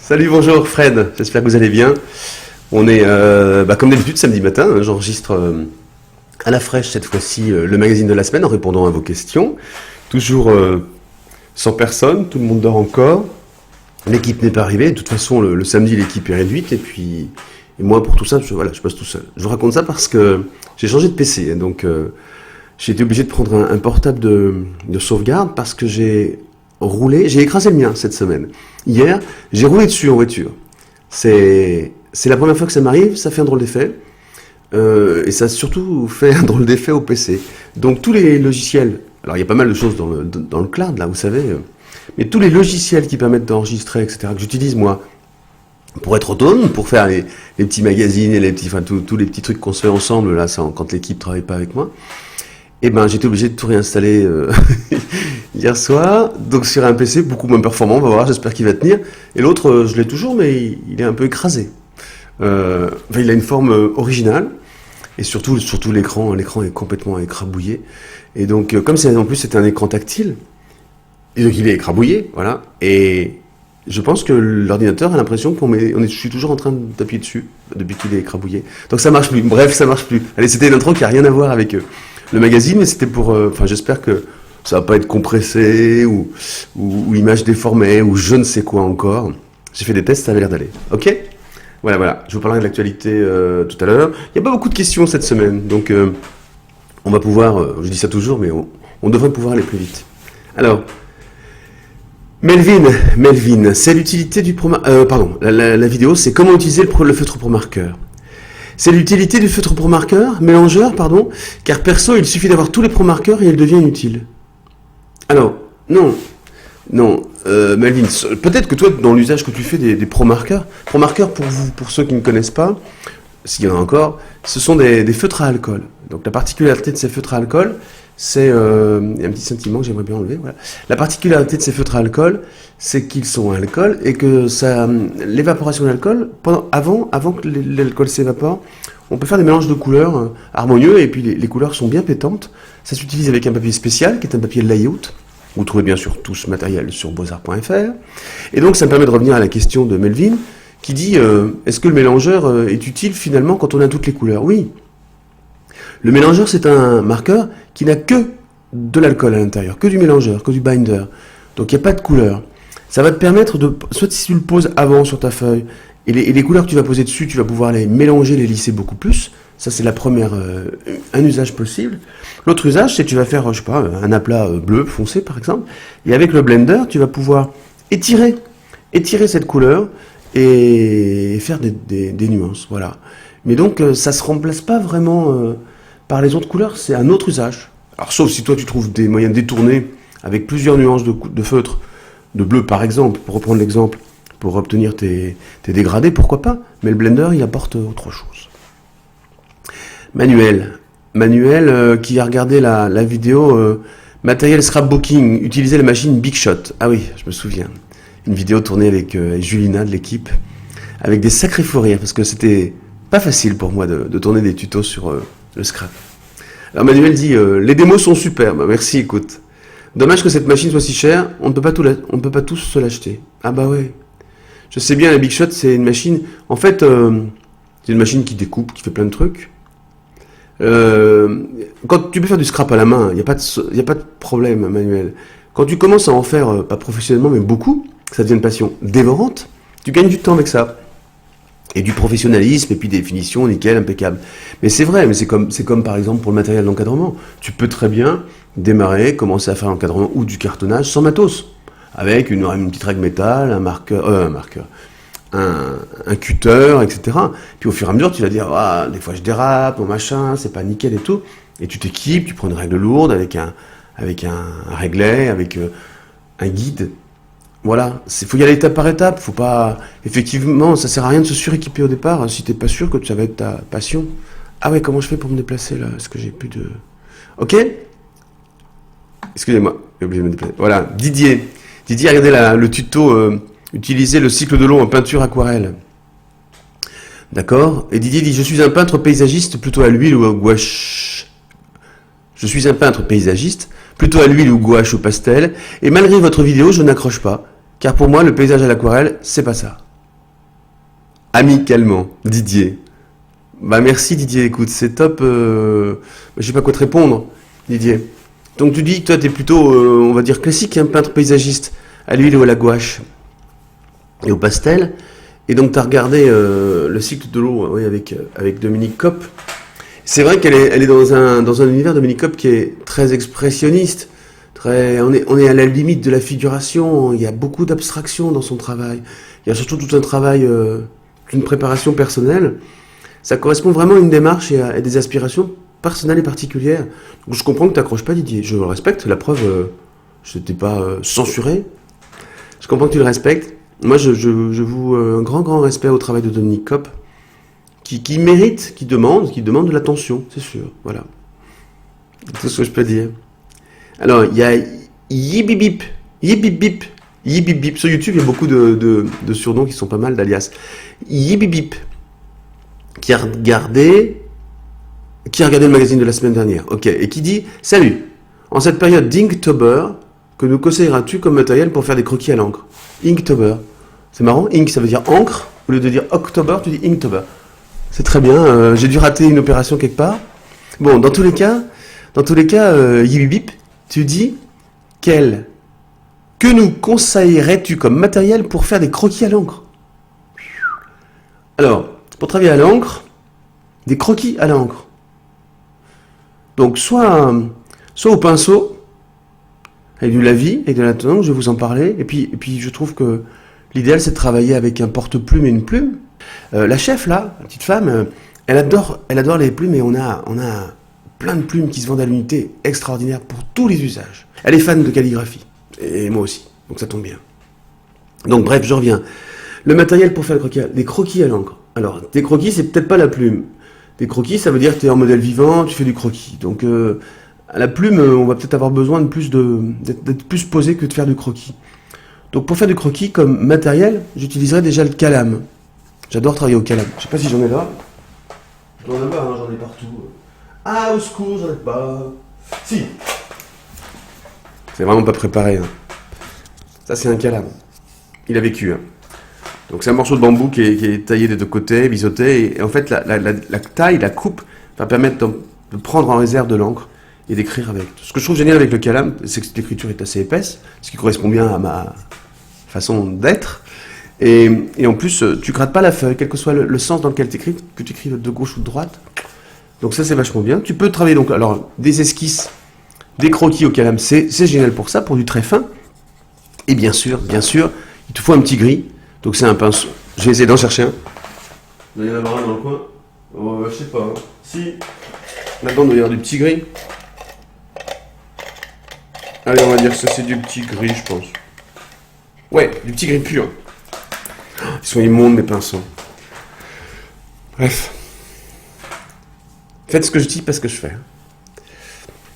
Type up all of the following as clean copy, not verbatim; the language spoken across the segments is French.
Salut, bonjour Fred, j'espère que vous allez bien. On est comme d'habitude samedi matin, hein, j'enregistre à la fraîche cette fois-ci le magazine de la semaine en répondant à vos questions. Toujours sans personne, tout le monde dort encore. L'équipe n'est pas arrivée, de toute façon le samedi l'équipe est réduite et moi pour tout ça je passe tout seul. Je vous raconte ça parce que j'ai changé de PC, hein, donc j'ai été obligé de prendre un portable de sauvegarde parce que j'ai écrasé le mien cette semaine. Hier, j'ai roulé dessus en voiture. C'est la première fois que ça m'arrive, ça fait un drôle d'effet. Et ça a surtout fait un drôle d'effet au PC. Donc tous les logiciels, alors il y a pas mal de choses dans le cloud, là, vous savez, mais tous les logiciels qui permettent d'enregistrer, etc., que j'utilise moi, pour être autonome, pour faire les petits magazines et tous les petits trucs qu'on se fait ensemble, là, quand l'équipe travaille pas avec moi, et ben j'étais obligé de tout réinstaller hier soir, donc sur un PC beaucoup moins performant, on va voir, j'espère qu'il va tenir. Et l'autre, je l'ai toujours, mais il est un peu écrasé. Il a une forme originale, et surtout l'écran est complètement écrabouillé. Et donc, comme en plus c'était un écran tactile, et donc il est écrabouillé, voilà. Et je pense que l'ordinateur a l'impression je suis toujours en train de taper dessus depuis qu'il est écrabouillé. Donc ça marche plus. Bref, ça marche plus. Allez, c'était une intro qui a rien à voir avec le magazine, mais c'était pour. J'espère que ça va pas être compressé ou image déformée ou je ne sais quoi encore. J'ai fait des tests, ça avait l'air d'aller. Ok. Voilà. Je vous parlerai de l'actualité tout à l'heure. Il n'y a pas beaucoup de questions cette semaine, donc on va pouvoir. Je dis ça toujours, mais on devrait pouvoir aller plus vite. Alors. Melvin, c'est l'utilité du la vidéo, c'est comment utiliser le feutre pro marqueur. C'est l'utilité du feutre pro marqueur, mélangeur, car perso, il suffit d'avoir tous les pro marqueurs et il devient inutile. Alors, non, Melvin, peut-être que toi, dans l'usage que tu fais des pro marqueurs pour ceux qui ne connaissent pas, s'il y en a encore, ce sont des feutres à alcool. Donc la particularité de ces feutres à alcool, c'est un petit sentiment que j'aimerais bien enlever. Voilà. La particularité de ces feutres à alcool, c'est qu'ils sont à alcool et que l'évaporation de l'alcool, avant que l'alcool s'évapore, on peut faire des mélanges de couleurs harmonieux et puis les couleurs sont bien pétantes. Ça s'utilise avec un papier spécial qui est un papier layout. Vous trouvez bien sûr tout ce matériel sur beaux-arts.fr. Et donc ça me permet de revenir à la question de Melvin qui dit est-ce que le mélangeur est utile finalement quand on a toutes les couleurs? Oui. Le mélangeur, c'est un marqueur qui n'a que de l'alcool à l'intérieur, que du mélangeur, que du binder. Donc il n'y a pas de couleur. Ça va te permettre soit si tu le poses avant sur ta feuille, et les couleurs que tu vas poser dessus, tu vas pouvoir les mélanger, les lisser beaucoup plus. Ça, c'est un usage possible. L'autre usage, c'est que tu vas faire, un aplat bleu foncé, par exemple, et avec le blender, tu vas pouvoir étirer cette couleur et faire des nuances, voilà. Mais donc, ça se remplace pas vraiment par les autres couleurs, c'est un autre usage. Alors, sauf si toi, tu trouves des moyens détournés avec plusieurs nuances de feutre, de bleu par exemple, pour reprendre l'exemple, pour obtenir tes dégradés, pourquoi pas? Mais le blender, il apporte autre chose. Manuel qui a regardé la vidéo matériel scrapbooking, utiliser la machine Big Shot. Ah oui, je me souviens. Une vidéo tournée avec Julina de l'équipe, avec des sacrés fous rires, parce que c'était pas facile pour moi de tourner des tutos sur le scrap. Alors Manuel dit les démos sont super. Bah, merci, écoute. Dommage que cette machine soit si chère, on ne peut pas tous se l'acheter. Ah bah ouais. Je sais bien, la Big Shot, c'est une machine. En fait, c'est une machine qui découpe, qui fait plein de trucs. Quand tu peux faire du scrap à la main, il n'y a pas de problème, Manuel. Quand tu commences à en faire, pas professionnellement, mais beaucoup, ça devient une passion dévorante, tu gagnes du temps avec ça. Et du professionnalisme, et puis des finitions nickel, impeccable. Mais c'est vrai, mais c'est comme par exemple pour le matériel d'encadrement. Tu peux très bien démarrer, commencer à faire l'encadrement ou du cartonnage sans matos. Avec une petite règle métal, un cutter, etc. Puis au fur et à mesure, tu vas dire, des fois je dérape, mon machin, c'est pas nickel et tout. Et tu t'équipes, tu prends une règle lourde avec un réglet, avec un guide. Voilà, faut y aller étape par étape, faut pas... Effectivement, ça sert à rien de se suréquiper au départ, si t'es pas sûr que ça va être ta passion. Ah ouais, comment je fais pour me déplacer là? Est-ce que j'ai plus de... Ok. Excusez-moi, j'ai oublié de me déplacer. Voilà, Didier, regardez le tuto, utiliser le cycle de l'eau en peinture aquarelle. D'accord. Et Didier dit, je suis un peintre paysagiste plutôt à l'huile ou à gouache. Je suis un peintre paysagiste, plutôt à l'huile ou gouache ou pastel, et malgré votre vidéo, je n'accroche pas. Car pour moi, le paysage à l'aquarelle, c'est pas ça. amicalement, Didier. Bah merci Didier, écoute, c'est top. Je sais pas quoi te répondre, Didier. Donc tu dis que toi t'es plutôt, on va dire classique, hein, peintre paysagiste, à l'huile ou à la gouache et au pastel. Et donc tu as regardé le cycle de l'eau, oui, avec Dominique Kopp. C'est vrai elle est dans un univers, Dominique Kopp, qui est très expressionniste. On est à la limite de la figuration. Il y a beaucoup d'abstraction dans son travail. Il y a surtout tout un travail, une préparation personnelle. Ça correspond vraiment à une démarche et à des aspirations personnelles et particulières. Donc je comprends que tu n'accroches pas, Didier. Je le respecte. La preuve, je ne t'ai pas censuré. Je comprends que tu le respectes. Moi, je voue un grand respect au travail de Dominique Kopp, qui mérite, qui demande de l'attention, c'est sûr. Voilà. C'est tout ce que je peux dire. Alors, il y a Yibibip. Sur YouTube, il y a beaucoup de surnoms qui sont pas mal, d'alias. Yibibip, qui a regardé le magazine de la semaine dernière. Ok, et qui dit: Salut, en cette période d'Inktober, que nous conseilleras-tu comme matériel pour faire des croquis à l'encre? Inktober. C'est marrant, ink ça veut dire encre. Au lieu de dire October, tu dis Inktober. C'est très bien, j'ai dû rater une opération quelque part. Bon, dans tous les cas, Yibibip, tu dis que nous conseillerais-tu comme matériel pour faire des croquis à l'encre? Alors, pour travailler à l'encre, des croquis à l'encre. Donc, soit au pinceau, avec du lavis, avec de la tonne, je vais vous en parler. Et puis je trouve que l'idéal, c'est de travailler avec un porte-plume et une plume. La chef, là, la petite femme, elle adore les plumes, et on a plein de plumes qui se vendent à l'unité, extraordinaires pour tous les usages. Elle est fan de calligraphie, et moi aussi, donc ça tombe bien. Donc bref, je reviens. Le matériel pour faire des croquis à l'encre. Alors, des croquis, c'est peut-être pas la plume. Des croquis, ça veut dire que tu es en modèle vivant, tu fais du croquis. Donc, à la plume, on va peut-être avoir besoin d'être plus posé que de faire du croquis. Donc, pour faire du croquis comme matériel, j'utiliserai déjà le calame. J'adore travailler au calame. Je sais pas si j'en ai là. J'en ai pas, hein, j'en ai partout. Ah, au secours, j'en ai pas. Si. C'est vraiment pas préparé. Hein. Ça, c'est un calame. Il a vécu. Hein. Donc, c'est un morceau de bambou qui est taillé des deux côtés, biseauté. Et en fait, la taille, la coupe, va permettre de prendre en réserve de l'encre et d'écrire avec. Ce que je trouve génial avec le calame, c'est que l'écriture est assez épaisse, ce qui correspond bien à ma façon d'être. Et en plus, tu grattes pas la feuille, quel que soit le sens dans lequel tu écris, que tu écrives de gauche ou de droite. Donc ça, c'est vachement bien. Tu peux travailler donc alors des esquisses, des croquis au calame, c'est génial pour ça, pour du très fin. Et bien sûr, il te faut un petit gris. Donc c'est un pinceau. Je vais essayer d'en chercher un. Il doit y en avoir un dans le coin. Oh, je sais pas. Hein. Si. Là-dedans, il doit y avoir du petit gris. Allez, on va dire que ça, c'est du petit gris, je pense. Ouais, du petit gris pur. Ils sont immondes, mes pinceaux. Bref. Faites ce que je dis, pas ce que je fais.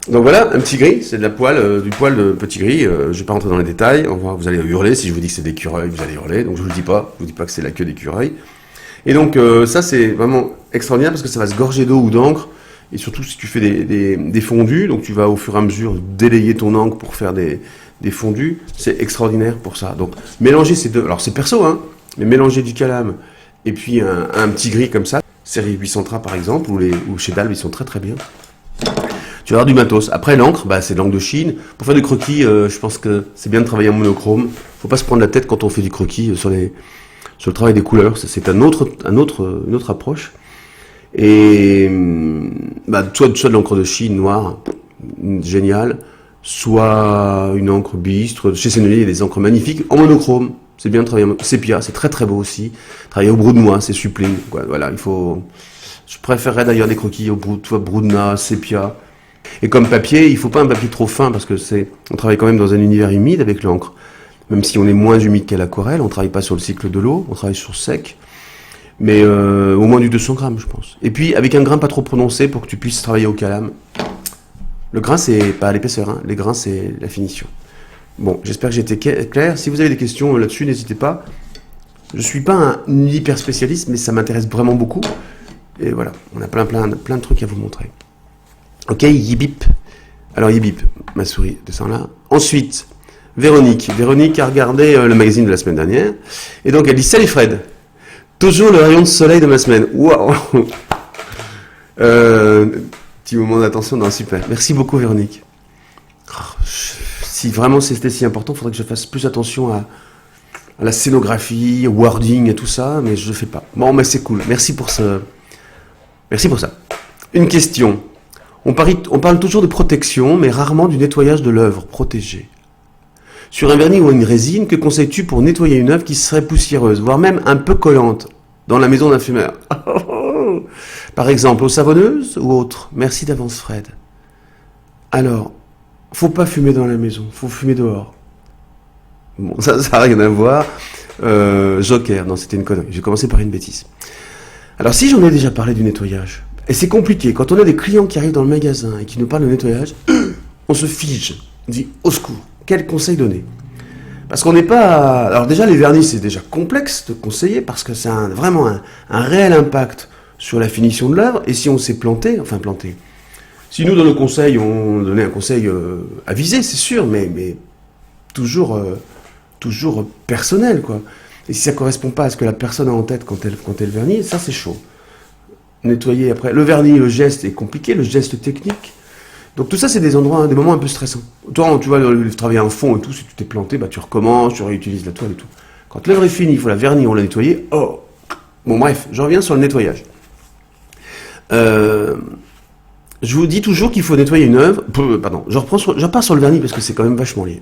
Donc voilà, un petit gris, c'est de la poêle, du poil de petit gris. Je ne vais pas rentrer dans les détails. Vous allez hurler. Si je vous dis que c'est d'écureuil, vous allez hurler. Donc je ne vous le dis pas. Je vous dis pas que c'est la queue d'écureuil. Et donc ça, c'est vraiment extraordinaire parce que ça va se gorger d'eau ou d'encre. Et surtout si tu fais des fondus, donc tu vas au fur et à mesure délayer ton encre pour faire des fondus. C'est extraordinaire pour ça. Donc mélanger ces deux. Alors c'est perso, hein. Mais mélanger du calame et puis un petit gris comme ça, série 800 par exemple, ou chez Dalbe, ils sont très très bien. Tu vas avoir du matos. Après l'encre, c'est de l'encre de Chine. Pour faire du croquis, je pense que c'est bien de travailler en monochrome. Faut pas se prendre la tête quand on fait du croquis sur le travail des couleurs. C'est une autre approche. Et soit de l'encre de Chine noire, génial, soit une encre bistre. Chez Sennelier, il y a des encres magnifiques en monochrome. C'est bien de travailler en sépia, c'est très très beau aussi. Travailler au brou de noix, c'est sublime. Voilà, je préférerais d'ailleurs des croquis au brou de noix, sépia. Et comme papier, il ne faut pas un papier trop fin parce que on travaille quand même dans un univers humide avec l'encre. Même si on est moins humide qu'à l'aquarelle, on ne travaille pas sur le cycle de l'eau, on travaille sur sec. Mais au moins du 200 grammes, je pense. Et puis avec un grain pas trop prononcé pour que tu puisses travailler au calame. Le grain, c'est pas l'épaisseur, hein. Les grains, c'est la finition. Bon, j'espère que j'ai été clair. Si vous avez des questions là-dessus, n'hésitez pas. Je ne suis pas un hyper spécialiste, mais ça m'intéresse vraiment beaucoup. Et voilà, on a plein de trucs à vous montrer. Ok, Yibip. Alors Yibip, ma souris descend là. Ensuite, Véronique. Véronique a regardé le magazine de la semaine dernière. Et donc elle dit: Salut Fred. Toujours le rayon de soleil de ma semaine. Waouh. Petit moment d'attention, non, super. Merci beaucoup, Véronique. Si vraiment c'était si important, il faudrait que je fasse plus attention à la scénographie, au wording et tout ça, mais je le fais pas. Bon, mais c'est cool. Merci pour ça. Une question. On parle toujours de protection, mais rarement du nettoyage de l'œuvre protégée. Sur un vernis ou une résine, que conseilles-tu pour nettoyer une œuvre qui serait poussiéreuse, voire même un peu collante, dans la maison d'un fumeur? Par exemple, eau savonneuse ou autre? Merci d'avance, Fred. Alors, faut pas fumer dans la maison, faut fumer dehors. Bon, ça n'a rien à voir. Joker, non, c'était une connerie. J'ai commencé par une bêtise. Alors, si j'en ai déjà parlé du nettoyage, et c'est compliqué, quand on a des clients qui arrivent dans le magasin et qui nous parlent de nettoyage, on se fige, on dit au secours. Quel conseil donner? Parce qu'on n'est pas... Alors déjà, les vernis, c'est déjà complexe de conseiller, parce que c'est vraiment un réel impact sur la finition de l'œuvre, et si on s'est planté, si nous, dans nos conseils, on donnait un conseil avisé, c'est sûr, mais toujours personnel, quoi. Et si ça ne correspond pas à ce que la personne a en tête quand elle vernit, ça, c'est chaud. Nettoyer après. Le vernis, le geste est compliqué, le geste technique. Donc tout ça, c'est des moments un peu stressants. Toi, tu vas travailler en fond et tout, si tu t'es planté, bah, tu recommences, tu réutilises la toile et tout. Quand l'œuvre est finie, il faut la vernir, on l'a nettoyée. Oh. Bon, bref, je reviens sur le nettoyage. Je vous dis toujours qu'il faut nettoyer une œuvre. Pardon, je repars sur le vernis parce que c'est quand même vachement lié.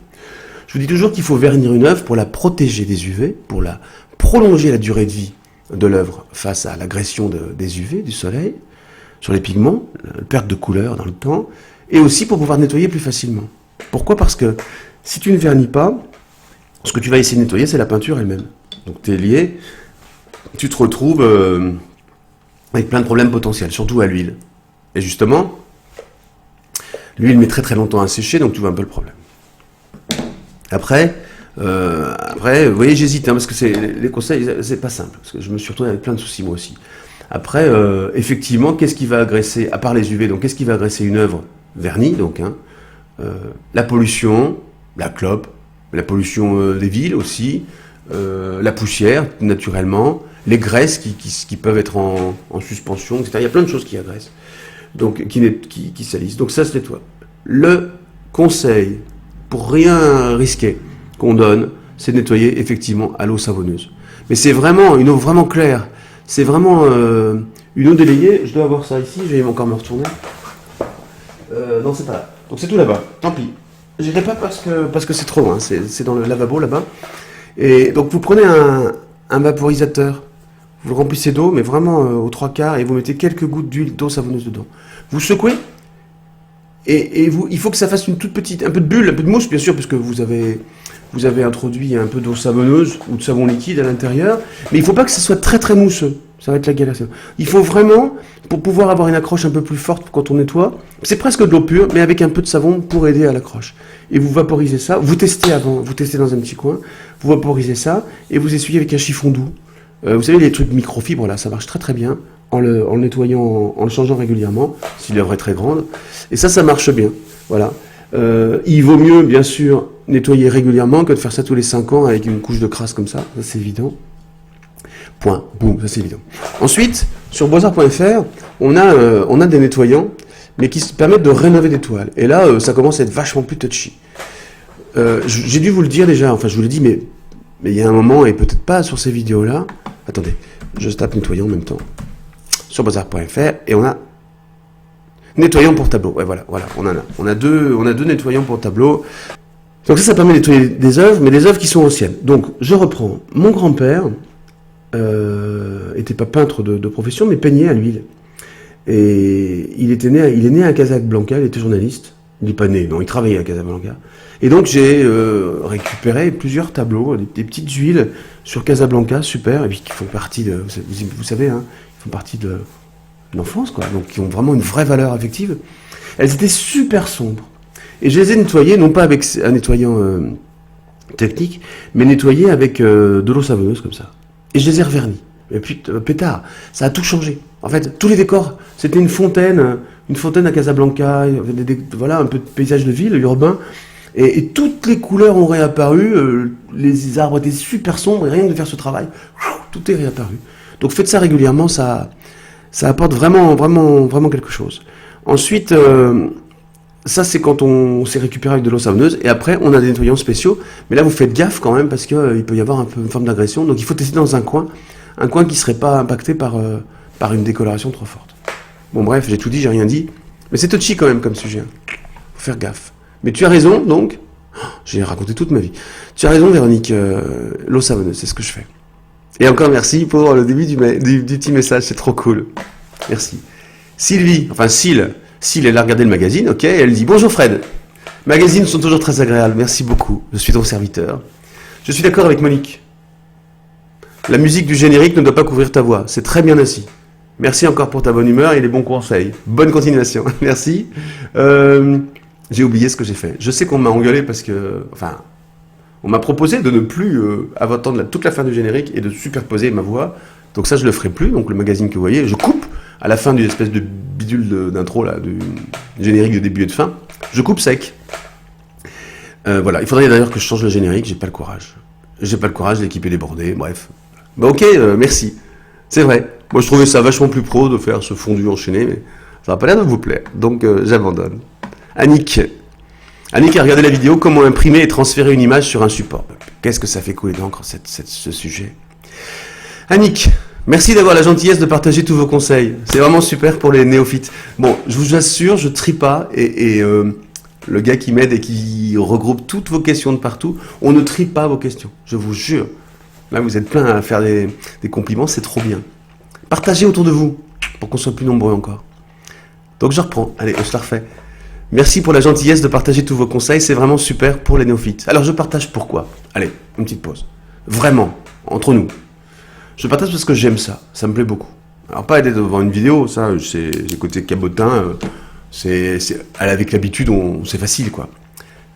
Je vous dis toujours qu'il faut vernir une œuvre pour la protéger des UV, pour la prolonger la durée de vie de l'œuvre face à l'agression des UV, du soleil, sur les pigments, la perte de couleur dans le temps, et aussi pour pouvoir nettoyer plus facilement. Pourquoi? Parce que si tu ne vernis pas, ce que tu vas essayer de nettoyer, c'est la peinture elle-même. Donc tu es lié, tu te retrouves avec plein de problèmes potentiels, surtout à l'huile. Et justement, l'huile met très très longtemps à sécher, donc tu vois un peu le problème. Après, vous voyez, j'hésite, parce que les conseils, c'est pas simple, parce que je me suis retrouvé avec plein de soucis moi aussi. Après, effectivement, qu'est-ce qui va agresser, à part les UV, donc qu'est-ce qui va agresser une œuvre vernie, donc, la pollution, la clope, la pollution des villes aussi, la poussière, naturellement, les graisses qui peuvent être en suspension, etc. Il y a plein de choses qui agressent, donc qui salissent. Donc ça, c'est toi. Le conseil, pour rien risquer, qu'on donne, c'est de nettoyer effectivement à l'eau savonneuse. Mais c'est vraiment une eau vraiment claire. C'est vraiment une eau délayée. Je dois avoir ça ici, je vais encore me retourner. Non, c'est pas là. Donc c'est tout là-bas. Tant pis. J'irai pas parce que c'est trop loin. C'est dans le lavabo là-bas. Et donc vous prenez un vaporisateur. Vous le remplissez d'eau, mais vraiment aux 3/4, et vous mettez quelques gouttes d'eau savonneuse dedans. Vous secouez. Et il faut que ça fasse une toute petite, un peu de bulle, un peu de mousse, bien sûr, puisque vous avez introduit un peu d'eau savonneuse ou de savon liquide à l'intérieur, mais il ne faut pas que ce soit très très mousseux. Ça va être la galère. Il faut vraiment, pour pouvoir avoir une accroche un peu plus forte quand on nettoie, c'est presque de l'eau pure, mais avec un peu de savon pour aider à l'accroche. Et vous vaporisez ça, vous testez avant, vous testez dans un petit coin, vous vaporisez ça, et vous essuyez avec un chiffon doux. Vous savez, les trucs microfibres, là, ça marche très très bien, en le nettoyant, en le changeant régulièrement, si l'œuvre est très grande. Et ça marche bien. Voilà. Il vaut mieux, bien sûr, nettoyer régulièrement que de faire ça tous les 5 ans avec une couche de crasse comme ça c'est évident. Point. Boum, ça c'est évident. Ensuite, sur beaux-arts.fr, on a des nettoyants, mais qui se permettent de rénover des toiles. Et là, ça commence à être vachement plus touchy. J'ai dû vous le dire déjà, enfin je vous l'ai dit, mais il y a un moment, et peut-être pas sur ces vidéos-là. Attendez, je tape nettoyant en même temps. Sur beaux-arts.fr, et on a nettoyant pour tableau. Ouais, voilà, on en a. On a deux nettoyants pour tableau. Donc ça permet de nettoyer des œuvres, mais des œuvres qui sont anciennes. Donc, je reprends. Mon grand-père était pas peintre de profession, mais peignait à l'huile. Et il est né à Casablanca, il était journaliste. Il n'est pas né, non, il travaillait à Casablanca. Et donc, j'ai récupéré plusieurs tableaux, des petites huiles sur Casablanca, super, et puis qui font partie de... Vous savez, hein, ils font partie de l'enfance, quoi, donc qui ont vraiment une vraie valeur affective. Elles étaient super sombres. Et je les ai nettoyées, non pas avec un nettoyant technique, mais nettoyées avec de l'eau savonneuse, comme ça. Et je les ai revernis. Et puis, pétard, ça a tout changé. En fait, tous les décors, c'était une fontaine à Casablanca, voilà, un peu de paysage de ville, urbain, et toutes les couleurs ont réapparu, les arbres étaient super sombres, et rien que de faire ce travail, tout est réapparu. Donc faites ça régulièrement, ça apporte vraiment, vraiment, vraiment quelque chose. Ensuite, ça c'est quand on s'est récupéré avec de l'eau savonneuse, et après on a des nettoyants spéciaux, mais là vous faites gaffe quand même, parce qu'il peut y avoir un peu une forme d'agression, donc il faut tester dans un coin qui ne serait pas impacté par une décoloration trop forte. Bon bref, j'ai tout dit, j'ai rien dit, mais c'est touchy quand même comme sujet, faut faire gaffe. Mais tu as raison, donc, j'ai raconté toute ma vie, tu as raison Véronique, l'eau savonneuse, c'est ce que je fais. Et encore merci pour le début du petit message, c'est trop cool. Merci. Sylvie, elle a regardé le magazine, ok, et elle dit « Bonjour Fred, magazines sont toujours très agréables, merci beaucoup, je suis ton serviteur. Je suis d'accord avec Monique. La musique du générique ne doit pas couvrir ta voix, c'est très bien ainsi. Merci encore pour ta bonne humeur et les bons conseils. Bonne continuation, merci. J'ai oublié ce que j'ai fait. Je sais qu'on m'a engueulé parce que... Enfin, on m'a proposé de ne plus attendre toute la fin du générique et de superposer ma voix. Donc ça, je le ferai plus. Donc le magazine que vous voyez, je coupe à la fin d'une espèce de bidule d'intro, là, du générique de début et de fin. Je coupe sec. Voilà. Il faudrait d'ailleurs que je change le générique. J'ai pas le courage. L'équipe est débordée. Bref. Bah ok, merci. C'est vrai. Moi, je trouvais ça vachement plus pro de faire ce fondu enchaîné, mais ça n'a pas l'air de vous plaire. Donc j'abandonne. Annick a regardé la vidéo « Comment imprimer et transférer une image sur un support ». Qu'est-ce que ça fait couler d'encre, ce sujet. Annick, merci d'avoir la gentillesse de partager tous vos conseils. C'est vraiment super pour les néophytes. Bon, je vous assure, je trie pas, et le gars qui m'aide et qui regroupe toutes vos questions de partout, on ne trie pas vos questions, je vous jure. Là, vous êtes plein à faire des compliments, c'est trop bien. Partagez autour de vous, pour qu'on soit plus nombreux encore. Donc je reprends, allez, on se la refait. Merci pour la gentillesse de partager tous vos conseils, c'est vraiment super pour les néophytes. Alors je partage pourquoi? Allez, une petite pause. Vraiment, entre nous. Je partage parce que j'aime ça, ça me plaît beaucoup. Alors pas aider devant une vidéo, ça, j'ai côté cabotin, avec l'habitude, c'est facile quoi.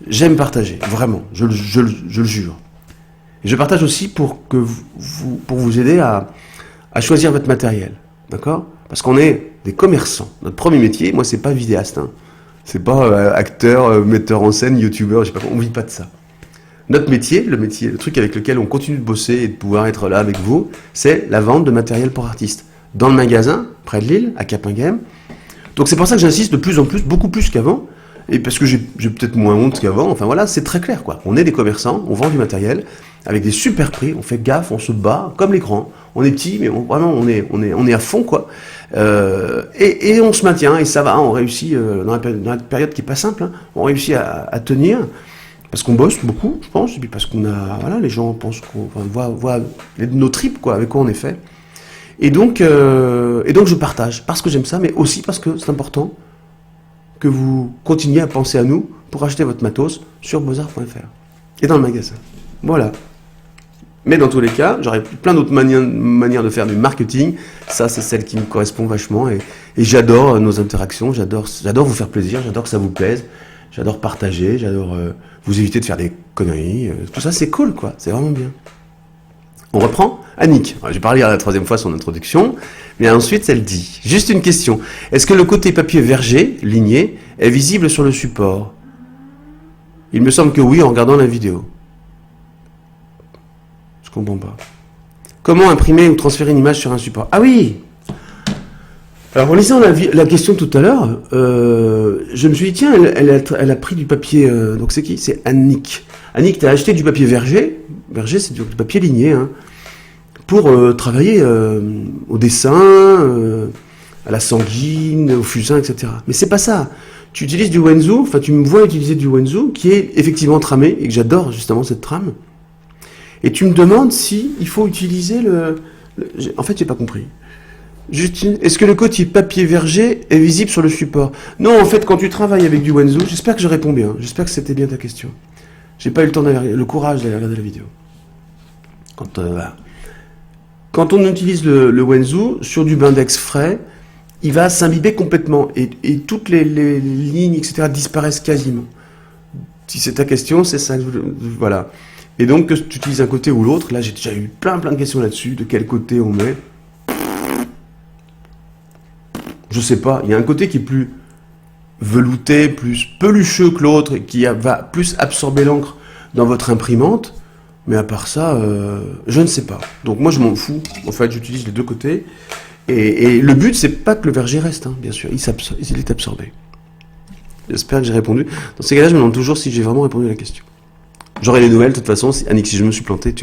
J'aime partager, vraiment, je le jure. Et je partage aussi pour vous aider à choisir votre matériel, d'accord? Parce qu'on est des commerçants. Notre premier métier, moi c'est pas vidéaste, hein. C'est pas acteur, metteur en scène, youtubeur, je sais pas, on vit pas de ça. Notre métier, le truc avec lequel on continue de bosser et de pouvoir être là avec vous, c'est la vente de matériel pour artistes. Dans le magasin, près de Lille, à Capinghem. Donc c'est pour ça que j'insiste de plus en plus, beaucoup plus qu'avant, et parce que j'ai peut-être moins honte qu'avant, enfin voilà, c'est très clair quoi. On est des commerçants, on vend du matériel, avec des super prix, on fait gaffe, on se bat, comme les grands. On est petits, mais vraiment on est à fond quoi. Et on se maintient, et ça va, on réussit, dans la période qui est pas simple, hein, on réussit à tenir, parce qu'on bosse beaucoup, je pense, et puis parce qu'on a, voilà, les gens pensent qu'on voit nos tripes, quoi, avec quoi on est fait. Et donc je partage, parce que j'aime ça, mais aussi parce que c'est important que vous continuiez à penser à nous pour acheter votre matos sur beaux-arts.fr et dans le magasin. Voilà. Mais dans tous les cas, j'aurais plein d'autres manières de faire du marketing. Ça, c'est celle qui me correspond vachement. Et j'adore nos interactions, j'adore vous faire plaisir, j'adore que ça vous plaise, j'adore partager, j'adore vous éviter de faire des conneries. Tout ça, c'est cool, quoi. C'est vraiment bien. On reprend. Annick, je vais pas lire la troisième fois son introduction, mais ensuite, elle dit, juste une question. Est-ce que le côté papier vergé, ligné, est visible sur le support? Il me semble que oui, en regardant la vidéo. Je comprends pas. Comment imprimer ou transférer une image sur un support? Ah oui! Alors, en lisant la question tout à l'heure, je me suis dit, tiens, elle a pris du papier, donc c'est qui? C'est Annick. Annick, tu as acheté du papier vergé. Vergé, c'est du papier ligné, hein, pour travailler au dessin, à la sanguine, au fusain, etc. Mais c'est pas ça. Tu utilises du Wenzu, enfin, tu me vois utiliser du Wenzu, qui est effectivement tramé, et que j'adore justement cette trame. Et tu me demandes si il faut utiliser En fait, j'ai pas compris. Est-ce que le côté papier vergé est visible sur le support? Non, en fait, quand tu travailles avec du Wenzu, j'espère que je réponds bien. J'espère que c'était bien ta question. J'ai pas eu le courage d'aller regarder la vidéo. Quand on utilise le Wenzu sur du Bindex frais, il va s'imbiber complètement et toutes les lignes, etc. disparaissent quasiment. Si c'est ta question, c'est ça. Voilà. Et donc, que tu utilises un côté ou l'autre, là j'ai déjà eu plein de questions là-dessus, de quel côté on met. Je sais pas, il y a un côté qui est plus velouté, plus pelucheux que l'autre, et qui va plus absorber l'encre dans votre imprimante. Mais à part ça, je ne sais pas. Donc moi, je m'en fous. En fait, j'utilise les deux côtés. Et le but, c'est pas que le verger reste, hein, bien sûr. Il est absorbé. J'espère que j'ai répondu. Dans ces cas-là, je me demande toujours si j'ai vraiment répondu à la question. J'aurai les nouvelles, de toute façon. Annick, si je me suis planté,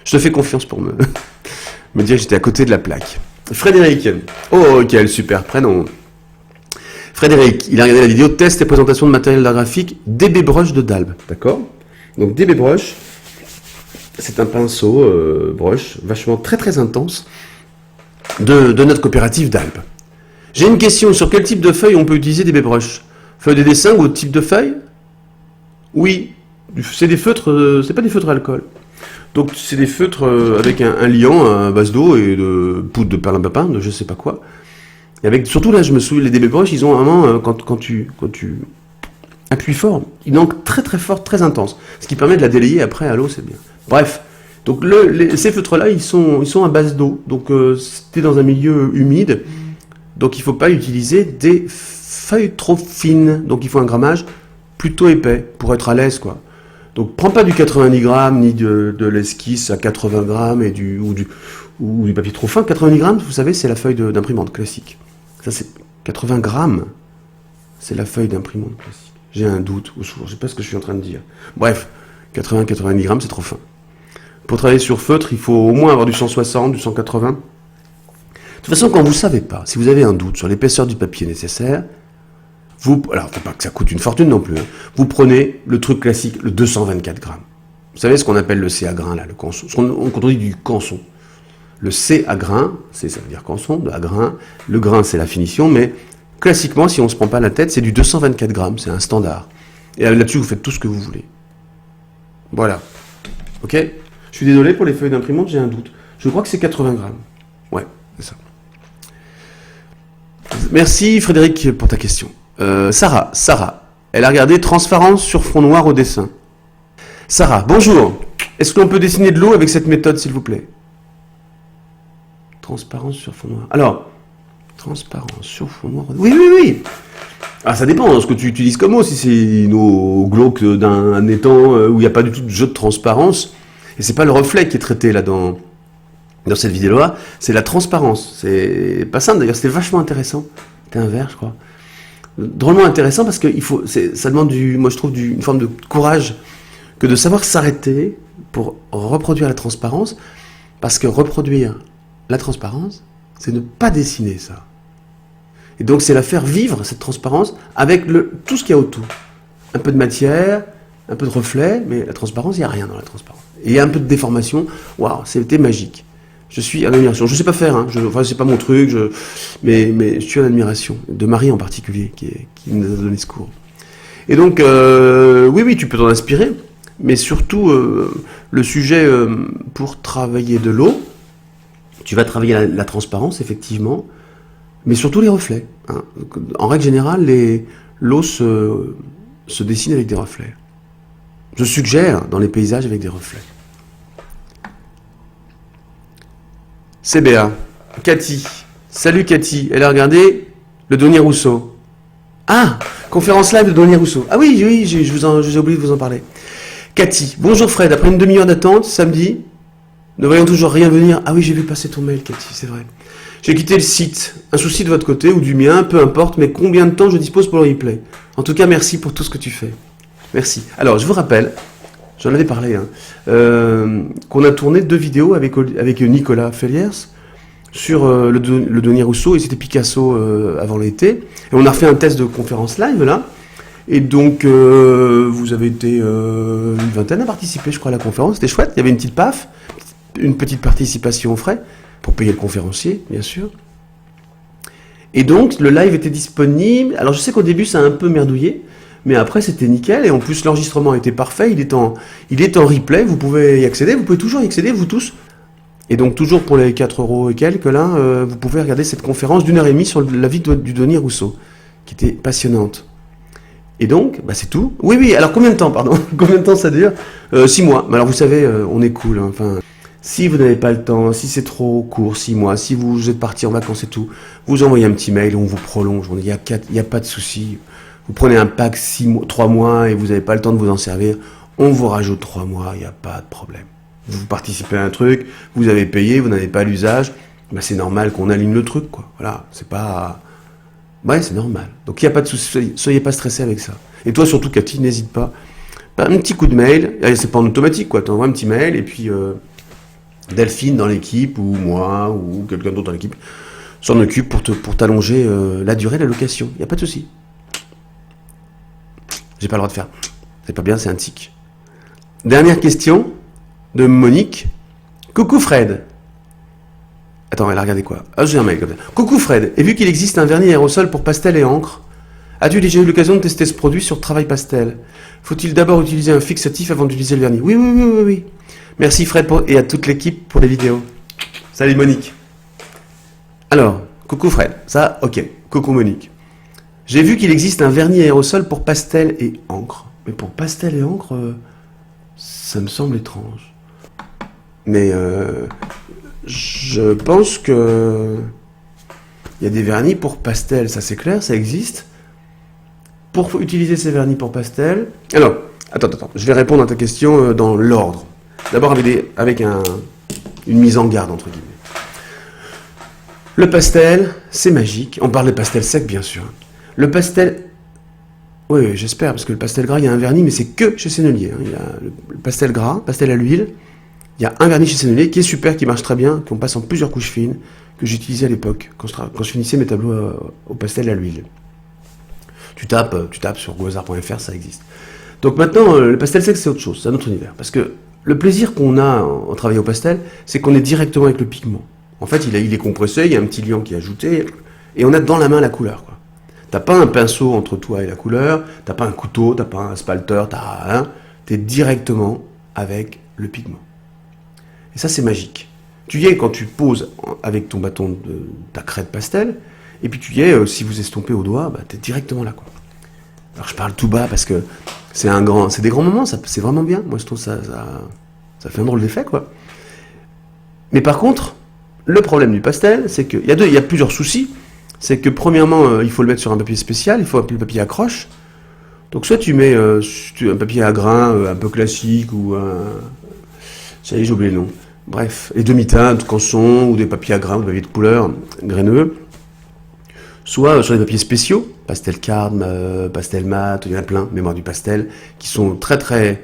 je te fais confiance pour me dire que j'étais à côté de la plaque. Frédéric. Oh, quel super prénom. Frédéric, il a regardé la vidéo test et présentation de matériel d'art graphique DB Brush de Dalbe. D'accord? Donc DB Brush, c'est un pinceau brush vachement très très intense de notre coopérative Dalbe. J'ai une question, sur quel type de feuille on peut utiliser DB Brush? Feuille de dessin ou autre type de feuille? Oui, c'est des feutres, c'est pas des feutres à alcool. Donc c'est des feutres avec un liant à base d'eau et de poudre de perlimpinpin, de je sais pas quoi. Et avec, surtout là, je me souviens, les DB Brush, ils ont un moment, quand tu appuies fort, une encre très très forte, très intense. Ce qui permet de la délayer après à l'eau, c'est bien. Bref, donc ces feutres-là, ils sont à base d'eau. Donc c'était dans un milieu humide. Donc il ne faut pas utiliser des feuilles trop fines. Donc il faut un grammage plutôt épais pour être à l'aise, quoi. Donc prends pas du 90 grammes ni de l'esquisse à 80 grammes ou du papier trop fin. 90 grammes, vous savez, c'est la feuille d'imprimante classique. Ça, c'est 80 grammes. C'est la feuille d'imprimante classique. J'ai un doute, je ne sais pas ce que je suis en train de dire. Bref, 80-90 grammes, c'est trop fin. Pour travailler sur feutre, il faut au moins avoir du 160, du 180. De toute façon, quand vous ne savez pas, si vous avez un doute sur l'épaisseur du papier nécessaire, alors, il ne faut pas que ça coûte une fortune non plus, hein. Vous prenez le truc classique, le 224 grammes. Vous savez ce qu'on appelle le C à grain, là, le canson. Quand on dit du canson. Le C à grain, ça veut dire canson, de à grain. Le grain, c'est la finition, mais classiquement, si on ne se prend pas la tête, c'est du 224 grammes, c'est un standard. Et là-dessus, vous faites tout ce que vous voulez. Voilà. Ok? Je suis désolé pour les feuilles d'imprimante, j'ai un doute. Je crois que c'est 80 grammes. Ouais, c'est ça. Merci Frédéric pour ta question. Sarah, elle a regardé transparence sur fond noir au dessin. Sarah, bonjour. Est-ce que l'on peut dessiner de l'eau avec cette méthode, s'il vous plaît? Transparence sur fond noir. Alors, transparence sur fond noir. Oui. Ah, ça dépend de ce que tu utilises comme mot. Si c'est une eau glauque d'un étang où il n'y a pas du tout de jeu de transparence, et c'est pas le reflet qui est traité là dans cette vidéo-là, c'est la transparence. C'est pas simple d'ailleurs, c'était vachement intéressant. C'était un verre, je crois. Drôlement intéressant parce que ça demande moi je trouve une forme de courage que de savoir s'arrêter pour reproduire la transparence, parce que reproduire la transparence, c'est ne pas dessiner ça. Et donc c'est la faire vivre, cette transparence, avec tout ce qu'il y a autour. Un peu de matière, un peu de reflet, mais la transparence, il n'y a rien dans la transparence. Et il y a un peu de déformation, waouh, c'était magique. Je suis en admiration. Je ne sais pas faire, hein. C'est pas mon truc, mais je suis en admiration, de Marie en particulier, qui nous a donné ce cours. Et donc, oui, tu peux t'en inspirer, mais surtout, le sujet pour travailler de l'eau, tu vas travailler la transparence, effectivement, mais surtout les reflets, hein. En règle générale, l'eau se dessine avec des reflets. Je suggère dans les paysages avec des reflets. CBA. Cathy. Salut Cathy. Elle a regardé le Denis Rousseau. Ah, conférence live de Denis Rousseau. Ah oui, j'ai oublié de vous en parler. Cathy. Bonjour Fred. Après une demi-heure d'attente, samedi, ne voyons toujours rien venir. Ah oui, j'ai vu passer ton mail, Cathy, c'est vrai. J'ai quitté le site. Un souci de votre côté ou du mien, peu importe, mais combien de temps je dispose pour le replay? En tout cas, merci pour tout ce que tu fais. Merci. Alors, je vous rappelle, j'en avais parlé, hein, qu'on a tourné 2 vidéos avec Nicolas Felliers sur le Denis Rousseau, et c'était Picasso avant l'été. Et on a refait un test de conférence live, là. Et donc, vous avez été une vingtaine à participer, je crois, à la conférence. C'était chouette. Il y avait une petite PAF, une petite participation aux frais, pour payer le conférencier, bien sûr. Et donc, le live était disponible. Alors, je sais qu'au début, ça a un peu merdouillé, mais après, c'était nickel. Et en plus, l'enregistrement était parfait. Il est en replay. Vous pouvez y accéder. Vous pouvez toujours y accéder, vous tous. Et donc, toujours pour les 4 € et quelques, là, vous pouvez regarder cette conférence d'1h30 sur la vie du Denis Rousseau, qui était passionnante. Et donc, c'est tout. Oui, alors combien de temps, pardon? Combien de temps ça dure? 6 mois. Mais alors, vous savez, on est cool, hein. Enfin, si vous n'avez pas le temps, si c'est trop court, 6 mois, si vous êtes parti en vacances et tout, vous envoyez un petit mail, on vous prolonge. Il n'y a pas de souci. Vous prenez un pack 3 mois et vous n'avez pas le temps de vous en servir, on vous rajoute 3 mois, il n'y a pas de problème. Vous participez à un truc, vous avez payé, vous n'avez pas l'usage, ben c'est normal qu'on aligne le truc, quoi. Voilà, c'est pas... Ouais, c'est normal. Donc il n'y a pas de souci, soyez pas stressés avec ça. Et toi surtout, Cathy, n'hésite pas. Un petit coup de mail, c'est pas en automatique, quoi. Tu envoies un petit mail, et puis Delphine dans l'équipe, ou moi, ou quelqu'un d'autre dans l'équipe, s'en occupe pour t'allonger la durée de la location. Il n'y a pas de souci. J'ai pas le droit de faire. C'est pas bien, c'est un tic. Dernière question de Monique. Coucou Fred. Attends, elle a regardé quoi? Ah, j'ai un mail comme ça. Coucou Fred, et vu qu'il existe un vernis aérosol pour pastel et encre, as-tu déjà eu l'occasion de tester ce produit sur Travail Pastel? Faut-il d'abord utiliser un fixatif avant d'utiliser le vernis? Oui. Merci Fred et à toute l'équipe pour les vidéos. Salut Monique. Alors, coucou Fred, ça, ok. Coucou Monique. J'ai vu qu'il existe un vernis aérosol pour pastel et encre. Mais pour pastel et encre, ça me semble étrange. Mais je pense que il y a des vernis pour pastel, ça c'est clair, ça existe. Pour utiliser ces vernis pour pastel... Alors, attends, je vais répondre à ta question dans l'ordre. D'abord avec une mise en garde, entre guillemets. Le pastel, c'est magique. On parle de pastel sec, bien sûr. Le pastel... Oui, j'espère, parce que le pastel gras, il y a un vernis, mais c'est que chez Sennelier. Il y a le pastel gras, pastel à l'huile. Il y a un vernis chez Sennelier qui est super, qui marche très bien, qu'on passe en plusieurs couches fines, que j'utilisais à l'époque, quand je finissais mes tableaux au pastel à l'huile. Tu tapes sur gozar.fr, ça existe. Donc maintenant, le pastel sec, c'est autre chose, c'est un autre univers. Parce que le plaisir qu'on a en travaillant au pastel, c'est qu'on est directement avec le pigment. En fait, il est compressé, il y a un petit liant qui est ajouté, et on a dans la main la couleur, quoi. T'as pas un pinceau entre toi et la couleur, t'as pas un couteau, t'as pas un spalter, t'as rien. T'es directement avec le pigment. Et ça, c'est magique. Tu y es quand tu poses avec ton bâton de ta craie de pastel, et puis tu y es, si vous estompez au doigt, bah, t'es directement là, quoi. Alors je parle tout bas parce que c'est des grands moments, c'est vraiment bien. Moi, je trouve ça fait un drôle d'effet, quoi. Mais par contre, le problème du pastel, c'est qu'il y a plusieurs soucis. C'est que premièrement, il faut le mettre sur un papier spécial, il faut le papier accroche. Donc soit tu mets un papier à grains un peu classique ou un... j'ai oublié le nom. Bref, les demi-teintes, canson, ou des papiers à grains, ou des papiers de couleur, graineux. Soit sur des papiers spéciaux, pastel card, pastel mat, il y en a plein, mémoire du pastel, qui sont très très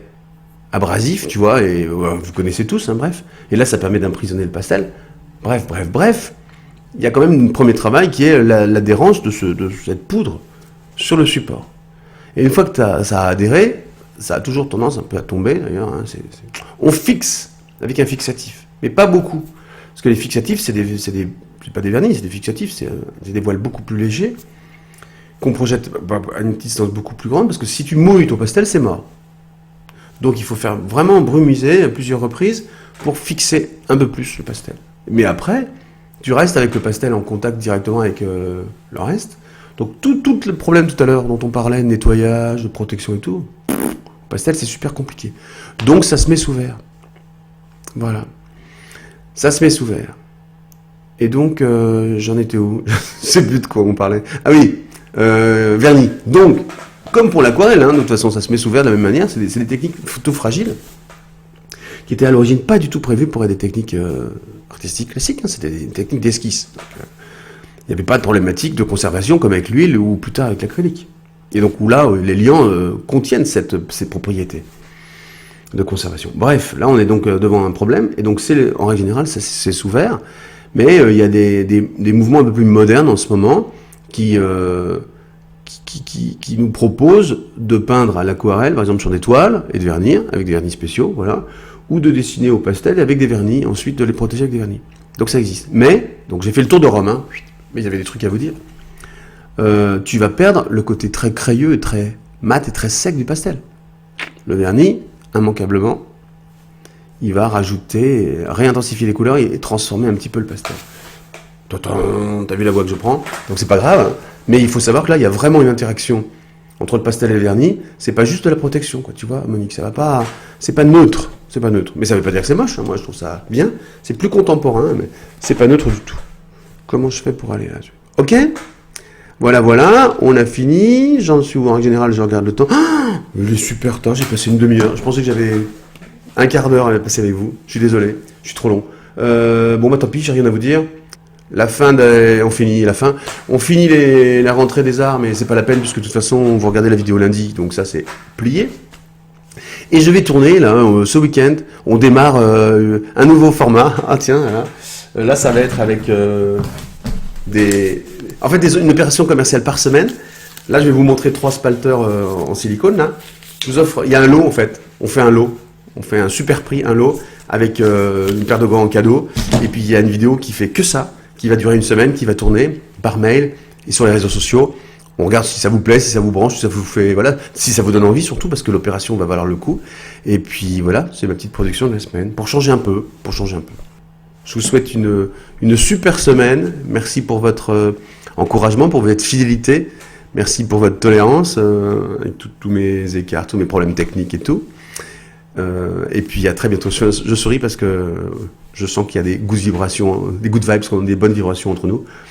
abrasifs, tu vois, et vous connaissez tous, hein, bref. Et là, ça permet d'emprisonner le pastel. Bref. Il y a quand même un premier travail qui est l'adhérence de cette poudre sur le support. Et une fois que ça a adhéré, ça a toujours tendance un peu à tomber d'ailleurs. Hein, on fixe avec un fixatif, mais pas beaucoup. Parce que les fixatifs, c'est pas des vernis, c'est des fixatifs, c'est des voiles beaucoup plus légers, qu'on projette à une distance beaucoup plus grande, parce que si tu mouilles ton pastel, c'est mort. Donc il faut faire vraiment brumiser à plusieurs reprises pour fixer un peu plus le pastel. Mais après, tu restes avec le pastel en contact directement avec le reste. Donc tout le problème tout à l'heure dont on parlait, nettoyage, de protection et tout, le pastel c'est super compliqué. Donc ça se met sous verre. Voilà. Ça se met sous verre. Et donc j'en étais où? Je sais plus de quoi on parlait. Ah oui, vernis. Donc, comme pour l'aquarelle, hein, de toute façon ça se met sous verre de la même manière, c'est des techniques photo fragiles qui étaient à l'origine pas du tout prévues pour être des techniques artistiques classiques, hein, c'était des techniques d'esquisse. Il n'y avait pas de problématique de conservation comme avec l'huile ou plus tard avec l'acrylique. Et donc où là, les liants contiennent ces propriétés de conservation. Bref, là on est donc devant un problème, et donc en règle générale c'est sous verre, mais il y a des mouvements un peu plus modernes en ce moment qui nous proposent de peindre à l'aquarelle, par exemple sur des toiles, et de vernir, avec des vernis spéciaux, voilà, ou de dessiner au pastel avec des vernis, ensuite de les protéger avec des vernis. Donc ça existe. Mais, donc j'ai fait le tour de Rome, hein, mais il y avait des trucs à vous dire. Tu vas perdre le côté très crayeux et très mat et très sec du pastel. Le vernis, immanquablement, il va rajouter, réintensifier les couleurs et transformer un petit peu le pastel. T'as vu la voix que je prends? Donc c'est pas grave, hein, mais il faut savoir que là, il y a vraiment une interaction entre le pastel et le vernis. C'est pas juste de la protection, quoi, tu vois, Monique, ça va pas... C'est pas neutre. C'est pas neutre. Mais ça veut pas dire que c'est moche, hein. Moi je trouve ça bien. C'est plus contemporain, mais c'est pas neutre du tout. Comment je fais pour aller là-dessus? Ok? Voilà, voilà, on a fini. J'en suis où en général, je regarde le temps. Ah, il est super tard, j'ai passé une demi-heure. Je pensais que j'avais un quart d'heure à passer avec vous. Je suis désolé, je suis trop long. Bon, bah tant pis, j'ai rien à vous dire. On finit la fin. On finit la rentrée des arts, mais c'est pas la peine puisque de toute façon, vous regardez la vidéo lundi, donc ça c'est plié. Et je vais tourner là ce week-end. On démarre un nouveau format. Ah tiens, là ça va être avec une opération commerciale par semaine. Là, je vais vous montrer 3 spalters en silicone. Là, je vous offre. Il y a un lot en fait. On fait un lot. On fait un super prix, un lot avec une paire de gants en cadeau. Et puis il y a une vidéo qui fait que ça, qui va durer une semaine, qui va tourner par mail et sur les réseaux sociaux. On regarde si ça vous plaît, si ça vous branche, si ça vous fait, voilà, si ça vous donne envie surtout parce que l'opération va valoir le coup. Et puis voilà, c'est ma petite production de la semaine pour changer un peu, Je vous souhaite une super semaine. Merci pour votre encouragement, pour votre fidélité. Merci pour votre tolérance avec tous mes écarts, tous mes problèmes techniques et tout. Et puis à très bientôt. Je souris parce que je sens qu'il y a des goûts de vibrations, des good vibes, des bonnes vibrations entre nous.